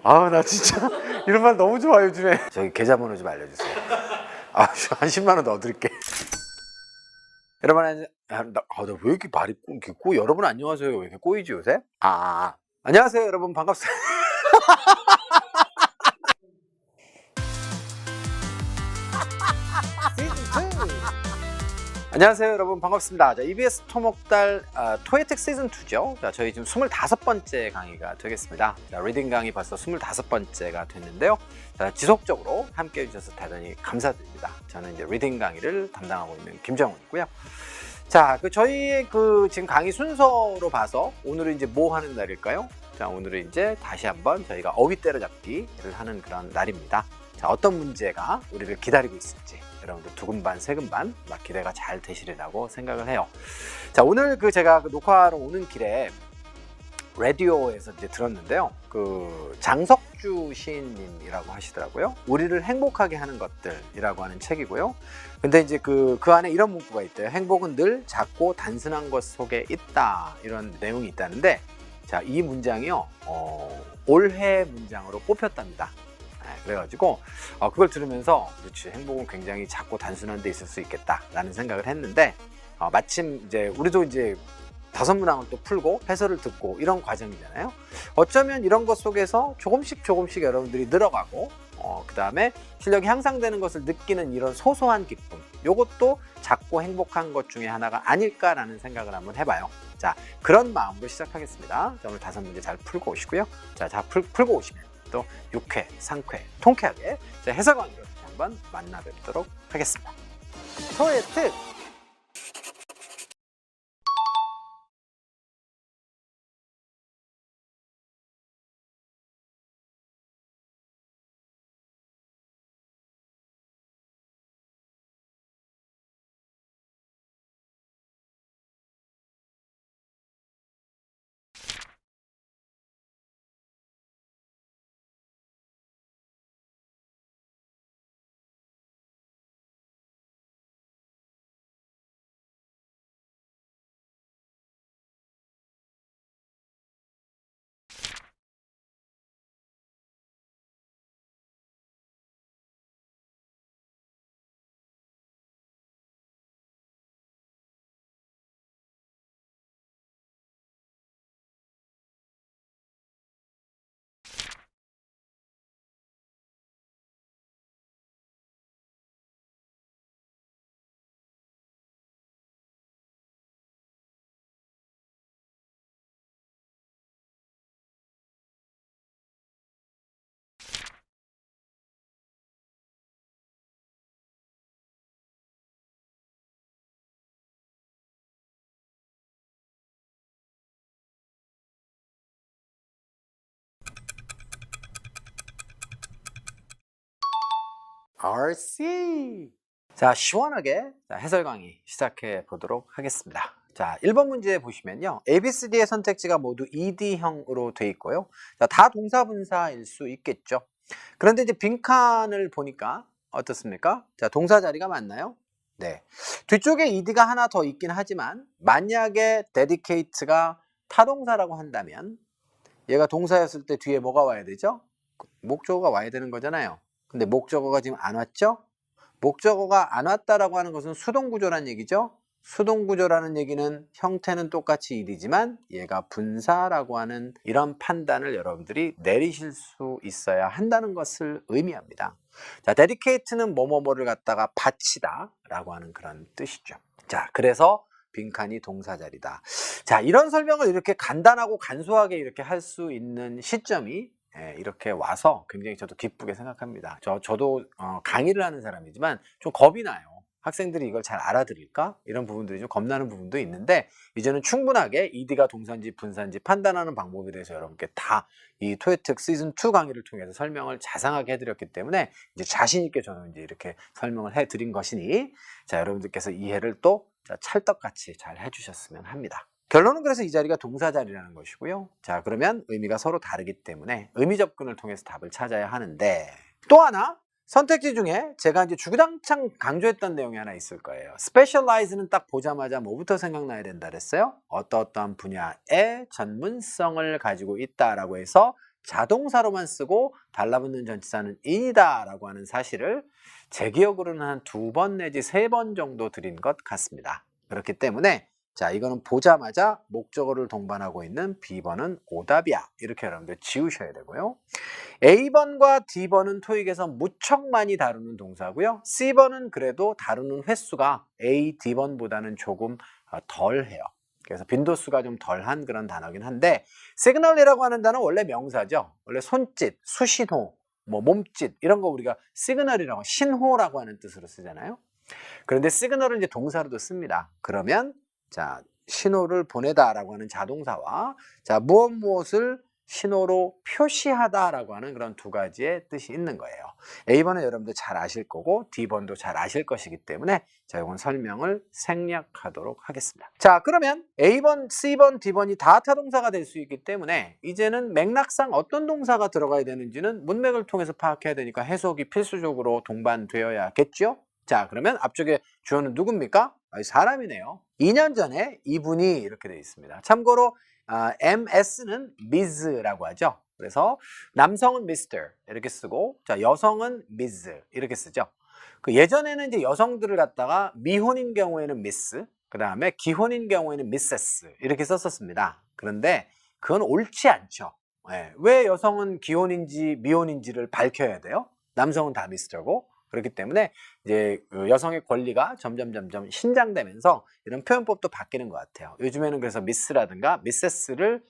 아, 나 진짜 이런 말 너무 좋아 요즘에. 저기 계좌번호 좀 알려주세요. 아, 한 10만 원 더 드릴게. 여러분, 나왜 이렇게 말이 꼬 여러분 안녕하세요. 왜 이렇게 꼬이지 요새? 안녕하세요 여러분, 반갑습니다. 안녕하세요 여러분, 반갑습니다. 자, EBS 토목달 토에특 시즌2죠. 자, 저희 지금 25번째 강의가 되겠습니다. 자, 리딩 강의 벌써 25번째가 됐는데요. 자, 지속적으로 함께 해주셔서 대단히 감사드립니다. 저는 이제 리딩 강의를 담당하고 있는 김정훈이고요. 자, 저희의 지금 강의 순서로 봐서 오늘은 이제 뭐 하는 날일까요? 자, 오늘은 이제 다시 한번 저희가 어휘 때려잡기를 하는 그런 날입니다. 자, 어떤 문제가 우리를 기다리고 있을지 여러분들 두근반 세근반 막 기대가 잘 되시리라고 생각을 해요. 자, 오늘 제가 녹화하러 오는 길에 라디오에서 이제 들었는데요. 장석주 시인님이라고 하시더라고요. 우리를 행복하게 하는 것들이라고 하는 책이고요. 근데 이제 그 안에 이런 문구가 있대요. 행복은 늘 작고 단순한 것 속에 있다. 이런 내용이 있다는데, 자, 이 문장이요, 올해 문장으로 뽑혔답니다. 그래가지고 그걸 들으면서 그렇지, 행복은 굉장히 작고 단순한 데 있을 수 있겠다라는 생각을 했는데, 마침 이제 우리도 이제 5문항을 또 풀고 해설을 듣고 이런 과정이잖아요. 어쩌면 이런 것 속에서 조금씩 여러분들이 늘어가고 그 다음에 실력이 향상되는 것을 느끼는 이런 소소한 기쁨, 이것도 작고 행복한 것 중에 하나가 아닐까라는 생각을 한번 해봐요. 자, 그런 마음으로 시작하겠습니다. 자, 오늘 5문제 잘 풀고 오시고요. 자, 풀고 오시면 또 6회, 상쾌, 통쾌하게 해설 강의로 다시 한번 만나 뵙도록 하겠습니다. 토에특 RC. 자, 시원하게 해설 강의 시작해 보도록 하겠습니다. 자, 1번 문제 보시면요, ABCD의 선택지가 모두 ED형으로 돼 있고요. 자, 다 동사분사일 수 있겠죠. 그런데 이제 빈칸을 보니까 어떻습니까? 자, 동사 자리가 맞나요? 네. 뒤쪽에 ED가 하나 더 있긴 하지만, 만약에 dedicate가 타동사라고 한다면 얘가 동사였을 때 뒤에 뭐가 와야 되죠? 목적어가 와야 되는 거잖아요. 근데 목적어가 지금 안 왔죠? 목적어가 안 왔다라고 하는 것은 수동구조란 얘기죠. 수동구조라는 얘기는 형태는 똑같이 ED지만 얘가 분사라고 하는 이런 판단을 여러분들이 내리실 수 있어야 한다는 것을 의미합니다. 자, dedicate는 뭐뭐뭐를 갖다가 바치다 라고 하는 그런 뜻이죠. 자, 그래서 빈칸이 동사 자리다. 자, 이런 설명을 이렇게 간단하고 간소하게 이렇게 할 수 있는 시점이 이렇게 와서 굉장히 저도 기쁘게 생각합니다. 저도 강의를 하는 사람이지만 좀 겁이 나요. 학생들이 이걸 잘 알아들을까? 이런 부분들이 좀 겁나는 부분도 있는데, 이제는 충분하게 ED가 동사인지 분사인지 판단하는 방법에 대해서 여러분께 다 이 토에특 시즌2 강의를 통해서 설명을 자상하게 해드렸기 때문에 이제 자신있게 저는 이제 이렇게 설명을 해드린 것이니, 자, 여러분들께서 이해를 또 찰떡같이 잘 해주셨으면 합니다. 결론은 그래서 이 자리가 동사 자리라는 것이고요. 자, 그러면 의미가 서로 다르기 때문에 의미 접근을 통해서 답을 찾아야 하는데, 또 하나 선택지 중에 제가 이제 주구장창 강조했던 내용이 하나 있을 거예요. specialize는 딱 보자마자 뭐부터 생각나야 된다 그랬어요? 어떠한 분야의 전문성을 가지고 있다라고 해서 자동사로만 쓰고 달라붙는 전치사는 in이다 라고 하는 사실을 제 기억으로는 한 2번 내지 3번 정도 드린 것 같습니다. 그렇기 때문에 자, 이거는 보자마자 목적어를 동반하고 있는 B번은 오답이야. 이렇게 여러분들 지우셔야 되고요. A번과 D번은 토익에서 무척 많이 다루는 동사고요. C번은 그래도 다루는 횟수가 A, D번보다는 조금 덜해요. 그래서 빈도수가 좀 덜한 그런 단어긴 한데 시그널이라고 하는 단어는 원래 명사죠. 원래 손짓, 수신호, 뭐 몸짓 이런 거 우리가 시그널이라고 신호라고 하는 뜻으로 쓰잖아요. 그런데 시그널은 이제 동사로도 씁니다. 그러면 자, 신호를 보내다라고 하는 자동사와 자, 무엇을 신호로 표시하다라고 하는 그런 2가지의 뜻이 있는 거예요. A번은 여러분들 잘 아실 거고 D번도 잘 아실 것이기 때문에 자, 이건 설명을 생략하도록 하겠습니다. 자, 그러면 A번, C번, D번이 다 타동사가 될 수 있기 때문에 이제는 맥락상 어떤 동사가 들어가야 되는지는 문맥을 통해서 파악해야 되니까 해석이 필수적으로 동반되어야겠죠? 자, 그러면 앞쪽에 주어는 누굽니까? 사람이네요. 2년 전에 이분이 이렇게 되어 있습니다. 참고로 MS는 Ms라고 하죠. 그래서 남성은 Mr. 이렇게 쓰고 자, 여성은 Ms 이렇게 쓰죠. 그 예전에는 이제 여성들을 갖다가 미혼인 경우에는 Miss, 그 다음에 기혼인 경우에는 Mrs 이렇게 썼었습니다. 그런데 그건 옳지 않죠. 왜 여성은 기혼인지 미혼인지를 밝혀야 돼요? 남성은 다 Mr고. 그렇기 때문에 이제 여성의 권리가 점점 신장되면서 이런 표현법도 바뀌는 것 같아요. 요즘에는 그래서 미스라든가 미세스를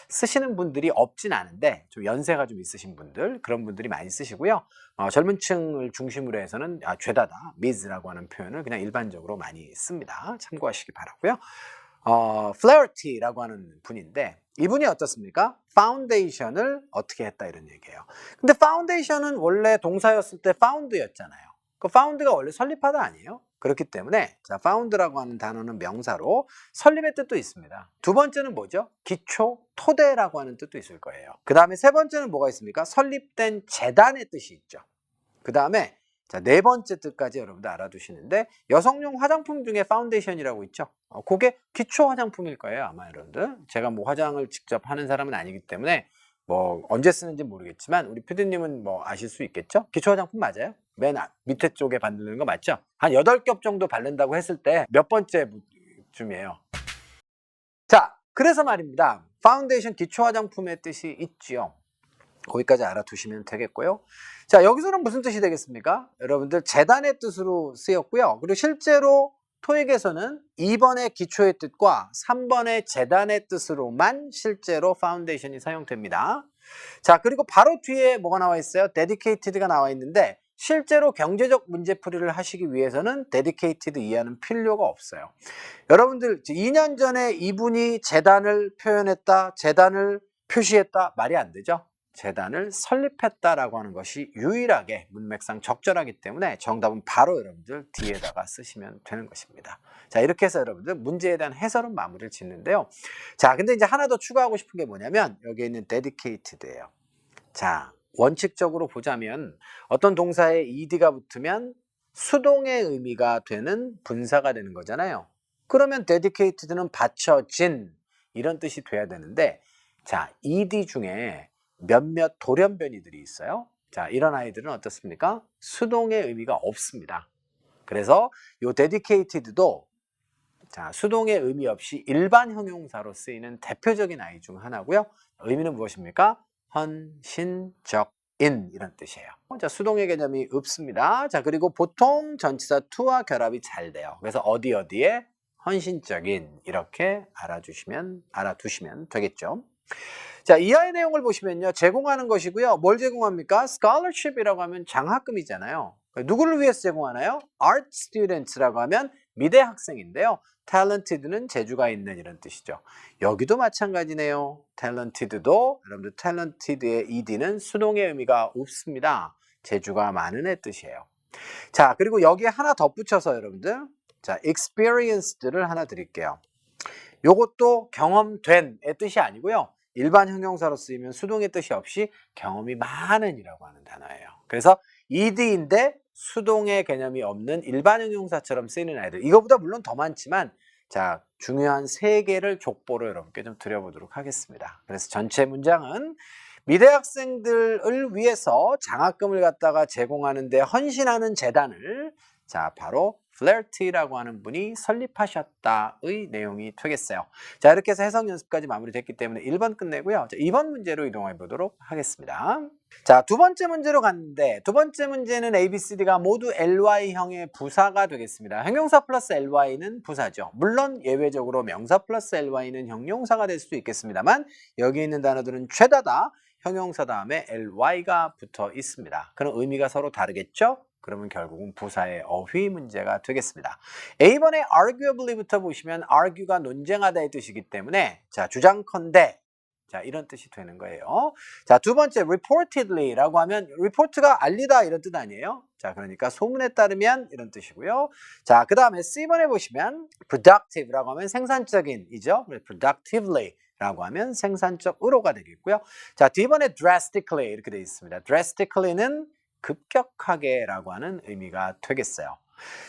쓰시는 분들이 없진 않은데 좀 연세가 좀 있으신 분들 그런 분들이 많이 쓰시고요. 젊은 층을 중심으로 해서는 죄다다 미즈라고 하는 표현을 그냥 일반적으로 많이 씁니다. 참고하시기 바라고요. 플레어티라고 하는 분인데 이분이 어떻습니까? 파운데이션을 어떻게 했다 이런 얘기예요. 근데 파운데이션은 원래 동사였을 때 found였잖아요. 그 found가 원래 설립하다 아니에요? 그렇기 때문에 자, found라고 하는 단어는 명사로 설립의 뜻도 있습니다. 2번째는 뭐죠? 기초, 토대라고 하는 뜻도 있을 거예요. 그 다음에 3번째는 뭐가 있습니까? 설립된 재단의 뜻이 있죠. 그 다음에 자, 4번째 뜻까지 여러분들 알아두시는데 여성용 화장품 중에 파운데이션이라고 있죠. 그게 기초 화장품일 거예요, 아마 여러분들. 제가 뭐 화장을 직접 하는 사람은 아니기 때문에 뭐 언제 쓰는지 모르겠지만 우리 PD님은 뭐 아실 수 있겠죠? 기초 화장품 맞아요? 맨 밑에 쪽에 바르는 거 맞죠? 한 8겹 정도 바른다고 했을 때 몇 번째쯤이에요? 자, 그래서 말입니다. 파운데이션 기초 화장품의 뜻이 있지요. 거기까지 알아두시면 되겠고요. 자, 여기서는 무슨 뜻이 되겠습니까? 여러분들 재단의 뜻으로 쓰였고요. 그리고 실제로 토익에서는 2번의 기초의 뜻과 3번의 재단의 뜻으로만 실제로 파운데이션이 사용됩니다. 자, 그리고 바로 뒤에 뭐가 나와 있어요? dedicated가 나와 있는데 실제로 경제적 문제풀이를 하시기 위해서는 dedicated 이하는 필요가 없어요. 여러분들 2년 전에 이분이 재단을 표현했다, 재단을 표시했다 말이 안 되죠? 재단을 설립했다라고 하는 것이 유일하게 문맥상 적절하기 때문에 정답은 바로 여러분들 뒤에다가 쓰시면 되는 것입니다. 자, 이렇게 해서 여러분들 문제에 대한 해설은 마무리를 짓는데요. 자, 근데 이제 하나 더 추가하고 싶은 게 뭐냐면 여기에 있는 dedicated예요. 자, 원칙적으로 보자면 어떤 동사에 ed가 붙으면 수동의 의미가 되는 분사가 되는 거잖아요. 그러면 dedicated는 바쳐진 이런 뜻이 돼야 되는데 자, ed 중에 몇몇 돌연변이들이 있어요. 자, 이런 아이들은 어떻습니까? 수동의 의미가 없습니다. 그래서 이 dedicated도 자, 수동의 의미 없이 일반 형용사로 쓰이는 대표적인 아이 중 하나고요. 의미는 무엇입니까? 헌신적인 이런 뜻이에요. 자, 수동의 개념이 없습니다. 자, 그리고 보통 전치사 to와 결합이 잘 돼요. 그래서 어디에 헌신적인 이렇게 알아두시면 되겠죠. 자, 이하의 내용을 보시면요. 제공하는 것이고요. 뭘 제공합니까? scholarship이라고 하면 장학금이잖아요. 누구를 위해서 제공하나요? art students라고 하면 미대 학생인데요. talented는 재주가 있는 이런 뜻이죠. 여기도 마찬가지네요. talented도 여러분들 talented의 ed는 수동의 의미가 없습니다. 재주가 많은 애 뜻이에요. 자, 그리고 여기에 하나 덧붙여서 여러분들 자, experienced를 하나 드릴게요. 요것도 경험된의 뜻이 아니고요. 일반 형용사로 쓰이면 수동의 뜻이 없이 경험이 많은 이라고 하는 단어예요. 그래서 ed인데 수동의 개념이 없는 일반 형용사처럼 쓰이는 아이들. 이거보다 물론 더 많지만 자, 중요한 3개를 족보로 여러분께 좀 드려보도록 하겠습니다. 그래서 전체 문장은 미대 학생들을 위해서 장학금을 갖다가 제공하는 데 헌신하는 재단을 자, 바로 플래티라고 하는 분이 설립하셨다의 내용이 되겠어요. 자, 이렇게 해서 해석 연습까지 마무리됐기 때문에 1번 끝내고요. 자, 2번 문제로 이동해 보도록 하겠습니다. 자, 두 번째 문제로 갔는데 두 번째 문제는 ABCD가 모두 LY형의 부사가 되겠습니다. 형용사 플러스 LY는 부사죠. 물론 예외적으로 명사 플러스 LY는 형용사가 될 수도 있겠습니다만 여기 있는 단어들은 죄다 형용사 다음에 LY가 붙어 있습니다. 그럼 의미가 서로 다르겠죠? 그러면 결국은 부사의 어휘 문제가 되겠습니다. A번에 arguably부터 보시면 argue가 논쟁하다의 뜻이기 때문에 자, 주장컨대 자, 이런 뜻이 되는 거예요. 자, 두 번째 reportedly라고 하면 report가 알리다 이런 뜻 아니에요? 자, 그러니까 소문에 따르면 이런 뜻이고요. 자, 그 다음에 C번에 보시면 productive라고 하면 생산적인이죠. productively 라고 하면 생산적으로가 되겠고요. 자, D번에 drastically 이렇게 되어 있습니다. drastically는 급격하게 라고 하는 의미가 되겠어요.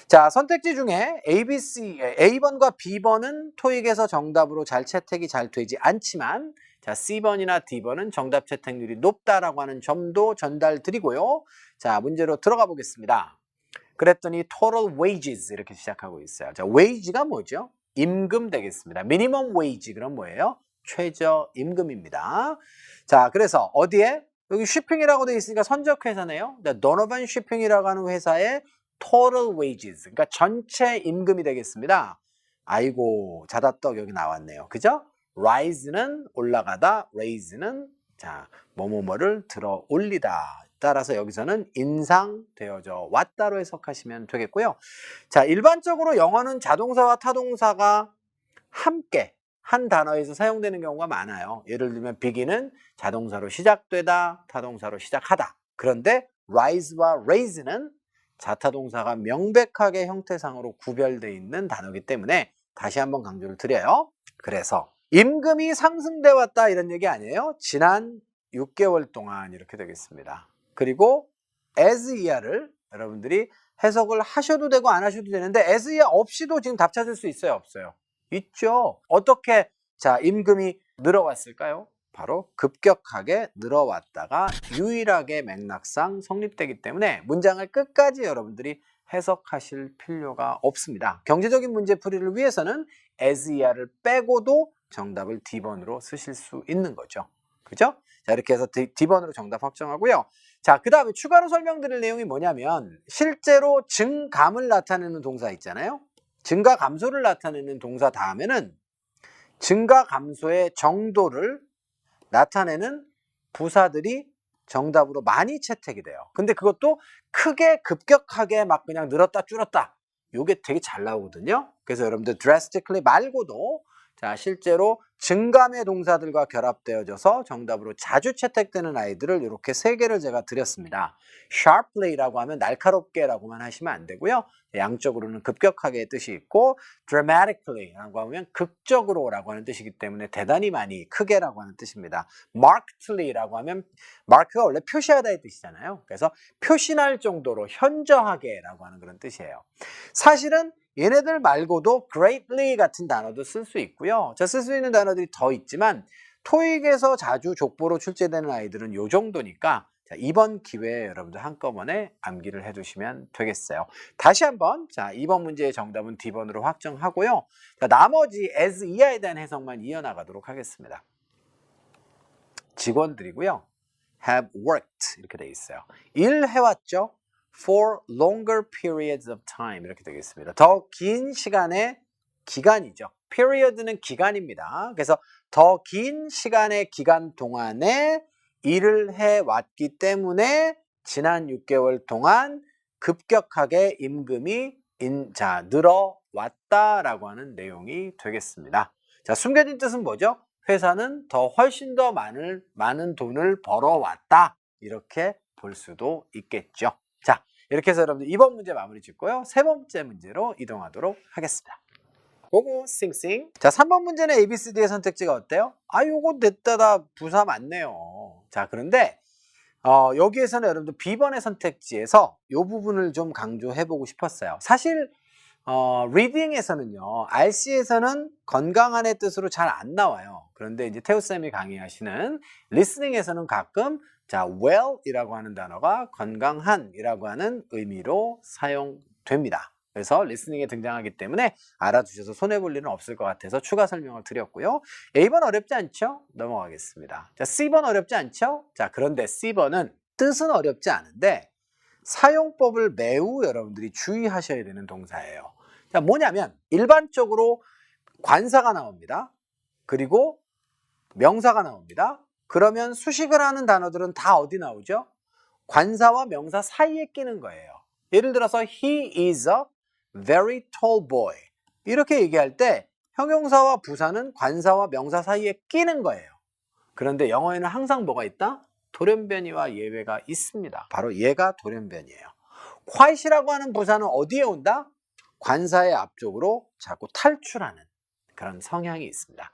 자, 선택지 중에 A번과 B번은 토익에서 정답으로 채택이 잘 되지 않지만 자, C번이나 D번은 정답 채택률이 높다라고 하는 점도 전달 드리고요. 자, 문제로 들어가 보겠습니다. 그랬더니 total wages 이렇게 시작하고 있어요. 자, wage가 뭐죠? 임금 되겠습니다. minimum wage 그럼 뭐예요? 최저임금입니다. 자, 그래서 어디에? 여기 쇼핑이라고 되어 있으니까 선적회사네요. 도노반 쇼핑이라고 하는 회사의 total wages, 그러니까 전체 임금이 되겠습니다. 아이고, 자다떡 여기 나왔네요. 그죠? rise는 올라가다, raise는 자, 뭐뭐뭐를 들어 올리다. 따라서 여기서는 인상되어져 왔다로 해석하시면 되겠고요. 자, 일반적으로 영어는 자동사와 타동사가 함께 한 단어에서 사용되는 경우가 많아요. 예를 들면 begin은 자동사로 시작되다, 타동사로 시작하다. 그런데 rise와 raise는 자타동사가 명백하게 형태상으로 구별되어 있는 단어이기 때문에 다시 한번 강조를 드려요. 그래서 임금이 상승돼 왔다 이런 얘기 아니에요. 지난 6개월 동안 이렇게 되겠습니다. 그리고 as year를 여러분들이 해석을 하셔도 되고 안 하셔도 되는데 as year 없이도 지금 답 찾을 수 있어요, 없어요? 있죠. 어떻게 자 임금이 늘어왔을까요? 바로 급격하게 늘어왔다가 유일하게 맥락상 성립되기 때문에 문장을 끝까지 여러분들이 해석하실 필요가 없습니다. 경제적인 문제풀이를 위해서는 as year를 빼고도 정답을 D번으로 쓰실 수 있는 거죠. 그죠? 자, 이렇게 해서 D번으로 정답 확정하고요. 자, 그 다음에 추가로 설명드릴 내용이 뭐냐면 실제로 증감을 나타내는 동사 있잖아요. 증가 감소를 나타내는 동사 다음에는 증가 감소의 정도를 나타내는 부사들이 정답으로 많이 채택이 돼요. 근데 그것도 크게 급격하게 막 그냥 늘었다 줄었다. 요게 되게 잘 나오거든요. 그래서 여러분들 drastically 말고도 자, 실제로 증감의 동사들과 결합되어져서 정답으로 자주 채택되는 아이들을 이렇게 3개를 제가 드렸습니다. sharply라고 하면 날카롭게라고만 하시면 안 되고요. 양적으로는 급격하게 뜻이 있고 dramatically라고 하면 극적으로라고 하는 뜻이기 때문에 대단히 많이 크게라고 하는 뜻입니다. markedly라고 하면 mark가 원래 표시하다의 뜻이잖아요. 그래서 표시날 정도로 현저하게라고 하는 그런 뜻이에요. 사실은 얘네들 말고도 greatly 같은 단어도 쓸 수 있고요. 자, 쓸 수 있는 단어들이 더 있지만 토익에서 자주 족보로 출제되는 아이들은 요 정도니까 자, 이번 기회에 여러분들 한꺼번에 암기를 해두시면 되겠어요. 다시 한번 자, 이번 문제의 정답은 D번으로 확정하고요. 자, 나머지 as 이하에 대한 해석만 이어나가도록 하겠습니다. 직원들이고요. have worked 이렇게 돼 있어요. 일해왔죠. for longer periods of time 이렇게 되겠습니다. 더 긴 시간의 기간이죠. period는 기간입니다. 그래서 더 긴 시간의 기간 동안에 일을 해왔기 때문에 지난 6개월 동안 급격하게 임금이 늘어왔다라고 하는 내용이 되겠습니다. 자, 숨겨진 뜻은 뭐죠? 회사는 더 훨씬 더 많은 돈을 벌어왔다. 이렇게 볼 수도 있겠죠. 자, 이렇게 해서 여러분들 2번 문제 마무리 짓고요. 3번째 문제로 이동하도록 하겠습니다. 고고 싱싱. 자, 3번 문제는 ABCD의 선택지가 어때요? 아, 요거 냈다다 부사 맞네요. 자, 그런데 여기에서는 여러분들 B번의 선택지에서 요 부분을 좀 강조해보고 싶었어요. 사실 reading에서는요, RC에서는 건강한의 뜻으로 잘 안 나와요. 그런데 이제 태우쌤이 강의하시는 listening에서는 가끔 자, well이라고 하는 단어가 건강한이라고 하는 의미로 사용됩니다. 그래서 listening에 등장하기 때문에 알아두셔서 손해볼 일은 없을 것 같아서 추가 설명을 드렸고요. A번 어렵지 않죠? 넘어가겠습니다. 자, C번 어렵지 않죠? 자, 그런데 C번은 뜻은 어렵지 않은데 사용법을 매우 여러분들이 주의하셔야 되는 동사예요. 자, 뭐냐면 일반적으로 관사가 나옵니다. 그리고 명사가 나옵니다. 그러면 수식을 하는 단어들은 다 어디 나오죠? 관사와 명사 사이에 끼는 거예요. 예를 들어서 he is a very tall boy. 이렇게 얘기할 때 형용사와 부사는 관사와 명사 사이에 끼는 거예요. 그런데 영어에는 항상 뭐가 있다? 돌연변이와 예외가 있습니다. 바로 얘가 돌연변이에요. quiet이라고 하는 부사는 어디에 온다? 관사의 앞쪽으로 자꾸 탈출하는 그런 성향이 있습니다.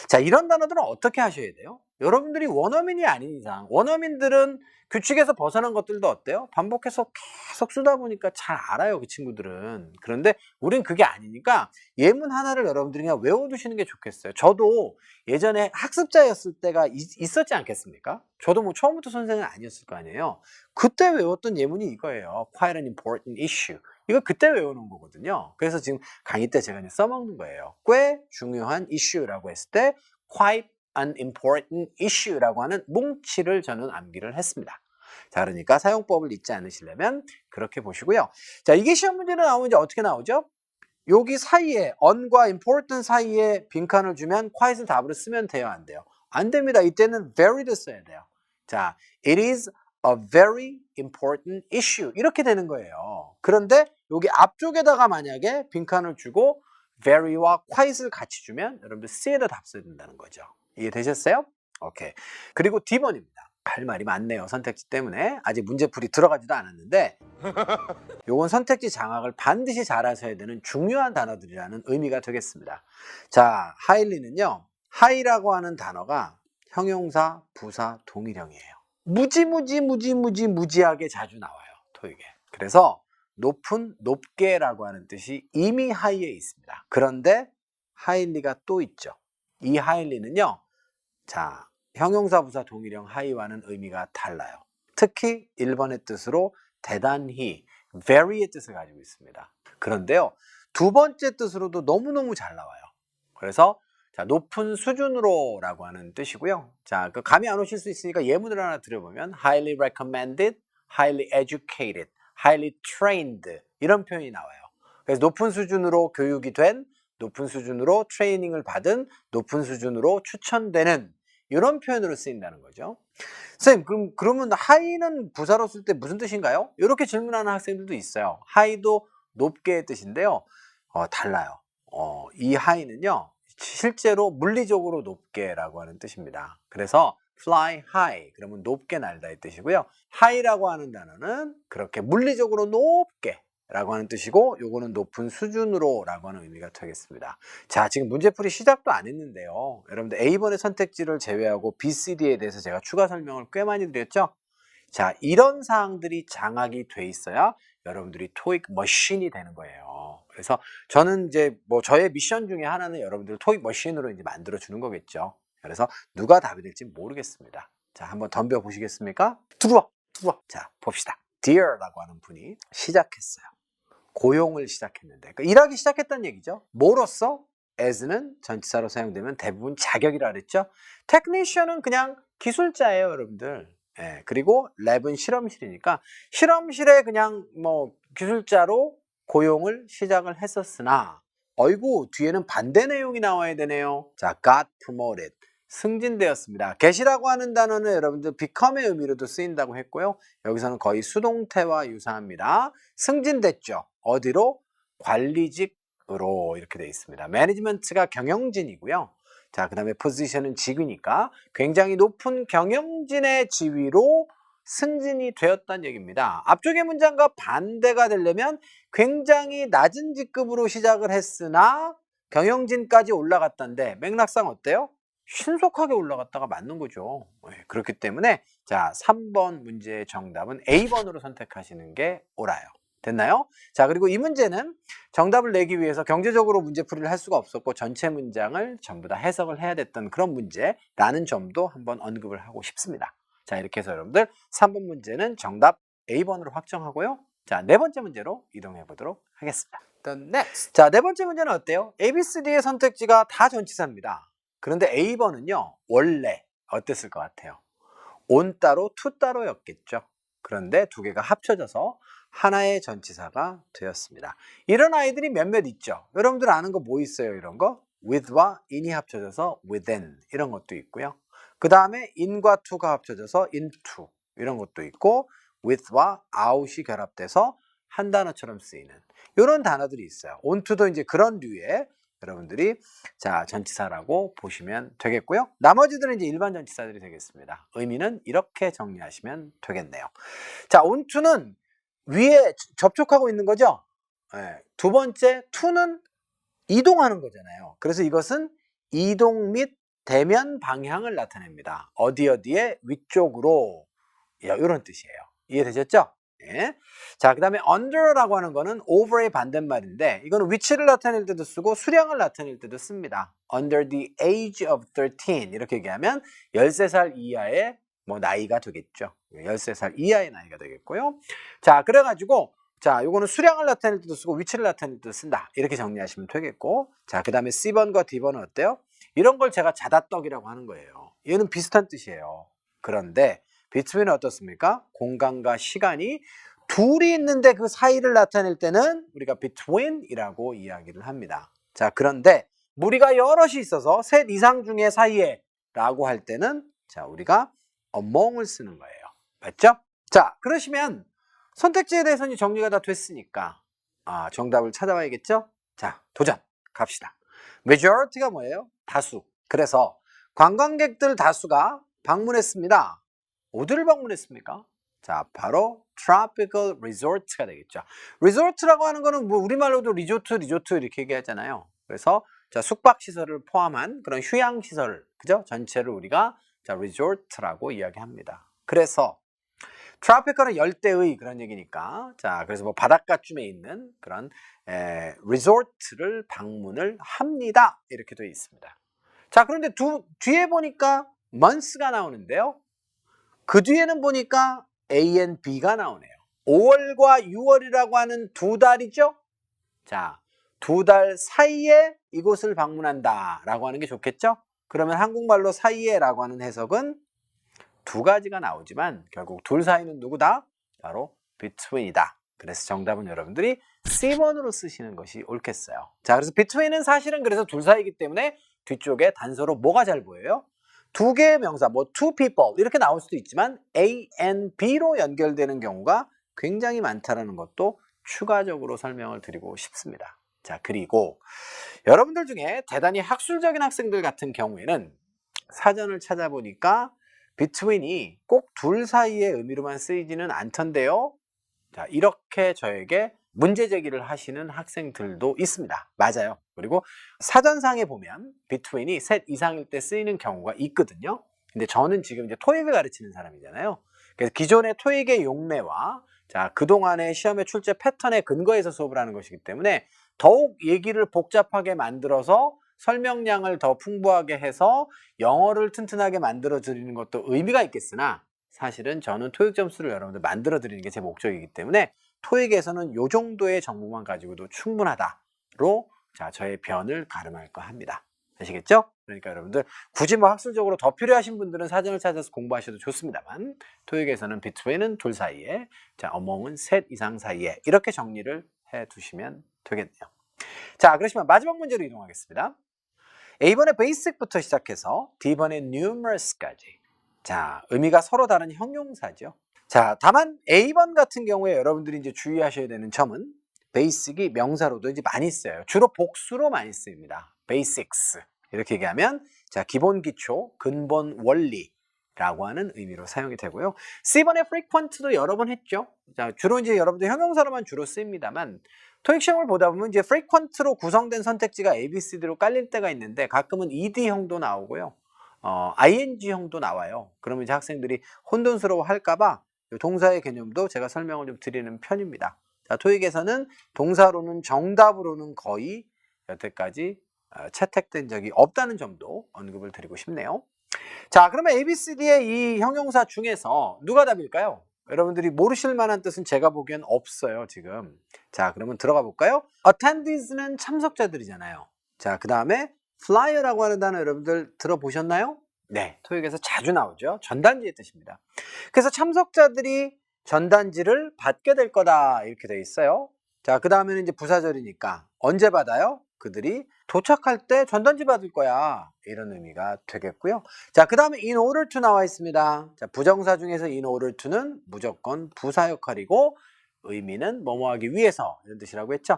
자, 이런 단어들은 어떻게 하셔야 돼요? 여러분들이 원어민이 아닌 이상, 원어민들은 규칙에서 벗어난 것들도 어때요? 반복해서 계속 쓰다 보니까 잘 알아요, 그 친구들은. 그런데 우린 그게 아니니까 예문 하나를 여러분들이 그냥 외워두시는 게 좋겠어요. 저도 예전에 학습자였을 때가 있었지 않겠습니까? 저도 뭐 처음부터 선생은 아니었을 거 아니에요. 그때 외웠던 예문이 이거예요. Quite an important issue. 이거 그때 외우는 거거든요. 그래서 지금 강의 때 제가 이제 써먹는 거예요. 꽤 중요한 이슈라고 했을 때 quite an important issue라고 하는 뭉치를 저는 암기를 했습니다. 자, 그러니까 사용법을 잊지 않으시려면 그렇게 보시고요. 자, 이게 시험 문제로 나오면 이제 어떻게 나오죠? 여기 사이에 on과 important 사이에 빈칸을 주면 quiet을 답으로 쓰면 돼요, 안 돼요? 안 됩니다. 이때는 very를 써야 돼요. 자, it is a very important issue 이렇게 되는 거예요. 그런데 여기 앞쪽에다가 만약에 빈칸을 주고 very와 quiet을 같이 주면 여러분들 C에다 답 써야 된다는 거죠. 이해되셨어요? 오케이. 그리고 D번입니다. 할 말이 많네요. 선택지 때문에. 아직 문제풀이 들어가지도 않았는데 요건 선택지 장악을 반드시 잘 하셔야 되는 중요한 단어들이라는 의미가 되겠습니다. 자, highly는요. high라고 하는 단어가 형용사, 부사, 동일형이에요. 무지하게 자주 나와요. 토익에. 그래서 높은, 높게라고 하는 뜻이 이미 high에 있습니다. 그런데 highly가 또 있죠. 이 highly는요. 자, 형용사, 부사, 동일형 high와는 의미가 달라요. 특히 1번의 뜻으로 대단히, very의 뜻을 가지고 있습니다. 그런데요, 두 번째 뜻으로도 너무너무 잘 나와요. 그래서 자, 높은 수준으로 라고 하는 뜻이고요. 자, 그 감이 안 오실 수 있으니까 예문을 하나 드려보면 highly recommended, highly educated, highly trained 이런 표현이 나와요. 그래서 높은 수준으로 교육이 된, 높은 수준으로 트레이닝을 받은, 높은 수준으로 추천되는 이런 표현으로 쓰인다는 거죠. 선생님, 그러면 high는 부사로 쓸 때 무슨 뜻인가요? 이렇게 질문하는 학생들도 있어요. high도 높게의 뜻인데요. 달라요. 이 high는요. 실제로 물리적으로 높게라고 하는 뜻입니다. 그래서 fly high 그러면 높게 날다의 뜻이고요. high라고 하는 단어는 그렇게 물리적으로 높게 라고 하는 뜻이고 요거는 높은 수준으로 라고 하는 의미가 되겠습니다. 자, 지금 문제풀이 시작도 안 했는데요. 여러분들 A번의 선택지를 제외하고 B, C, D에 대해서 제가 추가 설명을 꽤 많이 드렸죠. 자, 이런 사항들이 장악이 돼 있어야 여러분들이 토익 머신이 되는 거예요. 그래서 저는 이제 뭐 저의 미션 중에 하나는 여러분들 토익 머신으로 이제 만들어 주는 거겠죠. 그래서 누가 답이 될지 모르겠습니다. 자, 한번 덤벼 보시겠습니까? 들어와. 자, 봅시다. Dear라고 하는 분이 시작했어요. 고용을 시작했는데, 그러니까 일하기 시작했다는 얘기죠. 뭐로써? as는 전치사로 사용되면 대부분 자격이라 그랬죠. technician은 그냥 기술자예요, 여러분들. 예, 그리고 랩은 실험실이니까 실험실에 그냥 뭐 기술자로 고용을 시작을 했었으나 어이구 뒤에는 반대 내용이 나와야 되네요. 자, got promoted 승진되었습니다. get이라고 하는 단어는 여러분들 become의 의미로도 쓰인다고 했고요. 여기서는 거의 수동태와 유사합니다. 승진됐죠. 어디로? 관리직으로 이렇게 되어 있습니다. 매니지먼트가 경영진이고요. 자, 그 다음에 포지션은 직위니까 굉장히 높은 경영진의 지위로 승진이 되었다는 얘기입니다. 앞쪽의 문장과 반대가 되려면 굉장히 낮은 직급으로 시작을 했으나 경영진까지 올라갔다는데 맥락상 어때요? 신속하게 올라갔다가 맞는 거죠. 그렇기 때문에 자, 3번 문제의 정답은 A번으로 선택하시는 게 옳아요. 됐나요? 자, 그리고 이 문제는 정답을 내기 위해서 경제적으로 문제풀이를 할 수가 없었고 전체 문장을 전부 다 해석을 해야 됐던 그런 문제라는 점도 한번 언급을 하고 싶습니다. 자, 이렇게 해서 여러분들 3번 문제는 정답 A번으로 확정하고요. 자, 네 번째 문제로 이동해 보도록 하겠습니다. The next. 자, 네 번째 문제는 어때요? A, B, C, D의 선택지가 다 전치사입니다. 그런데 A번은요, 원래 어땠을 것 같아요? 온 따로, 투 따로였겠죠. 그런데 두 개가 합쳐져서 하나의 전치사가 되었습니다. 이런 아이들이 몇몇 있죠. 여러분들 아는 거 뭐 있어요? 이런 거? with와 in이 합쳐져서 within 이런 것도 있고요. 그 다음에 in과 to가 합쳐져서 into 이런 것도 있고 with와 out이 결합돼서 한 단어처럼 쓰이는 이런 단어들이 있어요. onto도 이제 그런 류의 여러분들이 자 전치사라고 보시면 되겠고요. 나머지들은 이제 일반 전치사들이 되겠습니다. 의미는 이렇게 정리하시면 되겠네요. 자, onto는 위에 접촉하고 있는 거죠. 네. 두 번째 to는 이동하는 거잖아요. 그래서 이것은 이동 및 대면 방향을 나타냅니다. 어디에 위쪽으로 이런 뜻이에요. 이해되셨죠? 예. 자, 그 다음에 under라고 하는 거는 over의 반대말인데 이거는 위치를 나타낼 때도 쓰고 수량을 나타낼 때도 씁니다. under the age of 13 이렇게 얘기하면 13살 이하의 뭐 나이가 되겠죠. 13살 이하의 나이가 되겠고요. 자, 그래가지고 자, 요거는 수량을 나타낼 때도 쓰고 위치를 나타낼 때도 쓴다. 이렇게 정리하시면 되겠고 자, 그 다음에 C번과 D번은 어때요? 이런 걸 제가 자다떡이라고 하는 거예요. 얘는 비슷한 뜻이에요. 그런데 between은 어떻습니까? 공간과 시간이 둘이 있는데 그 사이를 나타낼 때는 우리가 between이라고 이야기를 합니다. 자, 그런데 무리가 여럿이 있어서 셋 이상 중에 사이에 라고 할 때는 자, 우리가 among을 쓰는 거예요. 맞죠? 자, 그러시면 선택지에 대해서는 정리가 다 됐으니까 정답을 찾아봐야겠죠? 자, 도전 갑시다. majority가 뭐예요? 다수. 그래서 관광객들 다수가 방문했습니다. 어디를 방문했습니까? 자, 바로 tropical resort가 되겠죠. resort라고 하는 거는 뭐 우리말로도 리조트 이렇게 얘기하잖아요. 그래서 자, 숙박 시설을 포함한 그런 휴양 시설, 그죠? 전체를 우리가 자, resort라고 이야기합니다. 그래서 tropical은 열대의 그런 얘기니까 자, 그래서 뭐 바닷가쯤에 있는 그런 resort를 방문을 합니다. 이렇게 되어 있습니다. 자, 그런데 뒤에 보니까 months가 나오는데요. 그 뒤에는 보니까 A and B가 나오네요. 5월과 6월이라고 하는 두 달이죠. 자, 두 달 사이에 이곳을 방문한다 라고 하는 게 좋겠죠. 그러면 한국말로 사이에 라고 하는 해석은 두 가지가 나오지만 결국 둘 사이는 누구다? 바로 between이다. 그래서 정답은 여러분들이 C번으로 쓰시는 것이 옳겠어요. 자, 그래서 between은 사실은 그래서 둘 사이이기 때문에 뒤쪽에 단서로 뭐가 잘 보여요? 두 개의 명사, 뭐 two people 이렇게 나올 수도 있지만 A and B로 연결되는 경우가 굉장히 많다는 것도 추가적으로 설명을 드리고 싶습니다. 자, 그리고 여러분들 중에 대단히 학술적인 학생들 같은 경우에는 사전을 찾아보니까 between이 꼭 둘 사이의 의미로만 쓰이지는 않던데요. 자, 이렇게 저에게 문제 제기를 하시는 학생들도 있습니다. 맞아요. 그리고 사전상에 보면 between이 셋 이상일 때 쓰이는 경우가 있거든요. 근데 저는 지금 이제 토익을 가르치는 사람이잖아요. 그래서 기존의 토익의 용례와 자, 그동안의 시험의 출제 패턴에 근거해서 수업을 하는 것이기 때문에 더욱 얘기를 복잡하게 만들어서 설명량을 더 풍부하게 해서 영어를 튼튼하게 만들어 드리는 것도 의미가 있겠으나 사실은 저는 토익 점수를 여러분들 만들어 드리는 게 제 목적이기 때문에 토익에서는 요 정도의 정보만 가지고도 충분하다로 자, 저의 변을 가름할까 합니다. 아시겠죠? 그러니까 여러분들 굳이 뭐 학술적으로 더 필요하신 분들은 사전을 찾아서 공부하셔도 좋습니다만 토익에서는 between은 둘 사이에 자, among은 셋 이상 사이에 이렇게 정리를 해 두시면 되겠네요. 자, 그러시면 마지막 문제로 이동하겠습니다. A번의 basic부터 시작해서 D번의 numerous까지 자, 의미가 서로 다른 형용사죠. 자, 다만 A번 같은 경우에 여러분들이 이제 주의하셔야 되는 점은 basic이 명사로도 이제 많이 쓰여요. 주로 복수로 많이 쓰입니다. basics. 이렇게 얘기하면 자, 기본 기초, 근본 원리라고 하는 의미로 사용이 되고요. C번의 frequent도 여러 번 했죠. 자, 주로 이제 여러분들 형용사로만 주로 쓰입니다만 토익 시험을 보다 보면 이제 frequent로 구성된 선택지가 A, B, C, D로 깔릴 때가 있는데 가끔은 ED형도 나오고요. ING형도 나와요. 그러면 이제 학생들이 혼돈스러워 할까봐 동사의 개념도 제가 설명을 좀 드리는 편입니다. 자, 토익에서는 동사로는 정답으로는 거의 여태까지 채택된 적이 없다는 점도 언급을 드리고 싶네요. 자, 그러면 ABCD의 이 형용사 중에서 누가 답일까요? 여러분들이 모르실 만한 뜻은 제가 보기엔 없어요, 지금. 자, 그러면 들어가 볼까요? attendees는 참석자들이잖아요. 자, 그 다음에 flyer라고 하는 단어 여러분들 들어보셨나요? 네, 토익에서 자주 나오죠. 전단지의 뜻입니다. 그래서 참석자들이 전단지를 받게 될 거다 이렇게 돼 있어요. 자, 그 다음에는 이제 부사절이니까 언제 받아요? 그들이 도착할 때 전단지 받을 거야 이런 의미가 되겠고요. 자, 그 다음에 in order to 나와 있습니다. 자, 부정사 중에서 in order to는 무조건 부사 역할이고 의미는 뭐뭐 하기 위해서 이런 뜻이라고 했죠.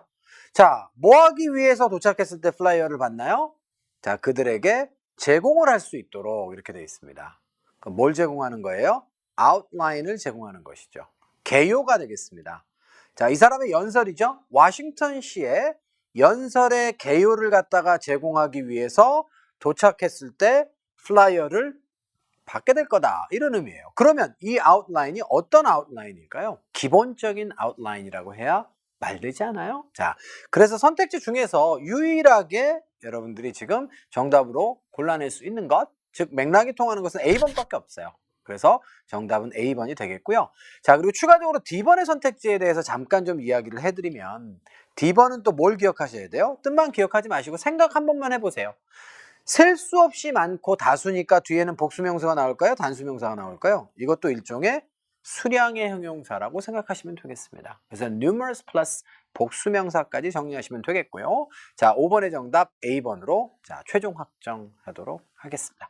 자, 뭐 하기 위해서 도착했을 때 플라이어를 받나요? 자, 그들에게 제공을 할 수 있도록 이렇게 되어 있습니다. 그럼 뭘 제공하는 거예요? 아웃라인을 제공하는 것이죠. 개요가 되겠습니다. 자, 이 사람의 연설이죠. 워싱턴시의 연설의 개요를 갖다가 제공하기 위해서 도착했을 때 플라이어를 받게 될 거다 이런 의미예요. 그러면 이 아웃라인이 어떤 아웃라인일까요? 기본적인 아웃라인이라고 해야 말되지 않아요? 자, 그래서 선택지 중에서 유일하게 여러분들이 지금 정답으로 골라낼 수 있는 것, 즉 맥락이 통하는 것은 A번밖에 없어요. 그래서 정답은 A번이 되겠고요. 자, 그리고 추가적으로 D번의 선택지에 대해서 잠깐 좀 이야기를 해드리면 D번은 또 뭘 기억하셔야 돼요? 뜻만 기억하지 마시고 생각 한 번만 해보세요. 셀 수 없이 많고 다수니까 뒤에는 복수명사가 나올까요? 단수명사가 나올까요? 이것도 일종의 수량의 형용사라고 생각하시면 되겠습니다. 그래서 numerous plus 복수명사까지 정리하시면 되겠고요. 자, 5번의 정답 A번으로 자, 최종 확정하도록 하겠습니다.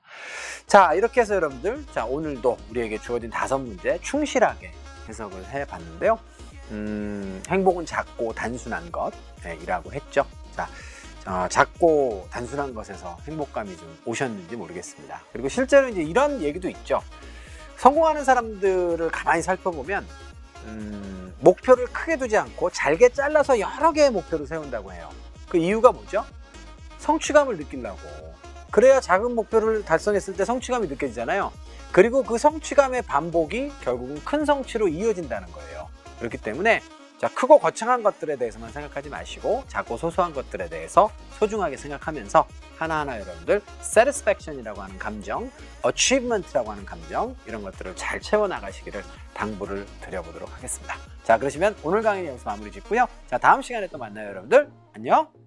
자, 이렇게 해서 여러분들 자, 오늘도 우리에게 주어진 5문제 충실하게 해석을 해봤는데요. 행복은 작고 단순한 것이라고 했죠. 자, 작고 단순한 것에서 행복감이 좀 오셨는지 모르겠습니다. 그리고 실제로 이제 이런 얘기도 있죠. 성공하는 사람들을 가만히 살펴보면 목표를 크게 두지 않고 잘게 잘라서 여러 개의 목표를 세운다고 해요. 그 이유가 뭐죠? 성취감을 느끼려고. 그래야 작은 목표를 달성했을 때 성취감이 느껴지잖아요. 그리고 그 성취감의 반복이 결국은 큰 성취로 이어진다는 거예요. 그렇기 때문에 자, 크고 거창한 것들에 대해서만 생각하지 마시고 작고 소소한 것들에 대해서 소중하게 생각하면서 하나하나 여러분들 satisfaction이라고 하는 감정, achievement라고 하는 감정 이런 것들을 잘 채워나가시기를 당부를 드려보도록 하겠습니다. 자, 그러시면 오늘 강의 여기서 마무리 짓고요. 자, 다음 시간에 또 만나요 여러분들. 안녕.